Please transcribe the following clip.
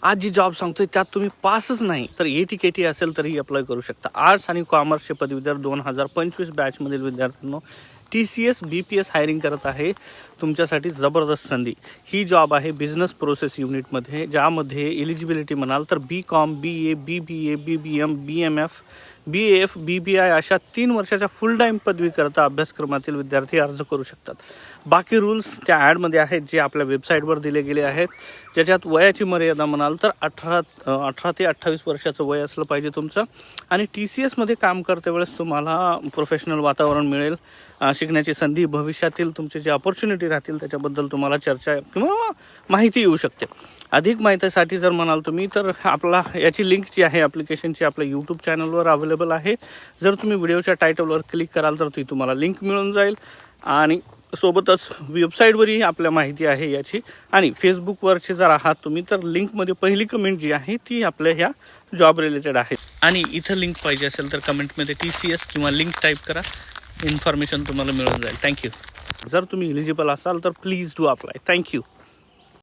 आज जी जॉब सांगतोय त्यात तुम्ही पासच नाही तर AT-KT असेल तरीही अप्लाय करू शकता. आर्ट्स आणि कॉमर्सचे पदवीधर 2025 बॅचमधील विद्यार्थ्यांनो TCS BPS हायरिंग करत आहे. तुमच्यासाठी जबरदस्त संधी. ही जॉब आहे बिझनेस प्रोसेस युनिटमध्ये, ज्यामध्ये एलिजिबिलिटी म्हणाल तर BCom, BA, BBA, BBM, BMF, BAF, BBI अशा 3 वर्षाच्या फुल टाईम पदवीकरता अभ्यासक्रमातील विद्यार्थी अर्ज करू शकतात. बाकी रूल्स त्या ॲडमध्ये आहेत जे आपल्या वेबसाईटवर दिले गेले आहेत. ज्याच्यात वयाची मर्यादा म्हणाल तर 18 ते 28 वर्षाचं वय असलं पाहिजे तुमचं. आणि TCSमध्ये काम करते वेळेस तुम्हाला प्रोफेशनल वातावरण मिळेल, शिकण्याची संधी, भविष्यातील तुमचे जे अपॉर्च्युनिटी राहतील त्याच्याबद्दल तुम्हाला चर्चा किंवा माहिती येऊ शकते. अधिक माहितीसाठी जर म्हणाल तुम्ही तर आपला याची लिंक जी आहे ॲप्लिकेशनची आपल्या यूट्यूब चॅनलवर अवेलेबल आहे. जर तुम्ही व्हिडिओच्या टायटलवर क्लिक कराल तर ती तुम्हाला लिंक मिळून जाईल. आणि सोबतच वेबसाईटवरही आपल्या माहिती आहे याची. आणि फेसबुकवरचे जर आहात तुम्ही तर लिंकमध्ये पहिली कमेंट जी आहे ती आपल्या ह्या जॉब रिलेटेड आहे. आणि इथं लिंक पाहिजे असेल तर कमेंटमध्ये TCS किंवा लिंक टाईप करा, इन्फॉर्मेशन तुम्हाला मिळून जाईल. थँक्यू. जर तुम्ही एलिजिबल असाल तर प्लीज डू अप्लाय. थँक्यू.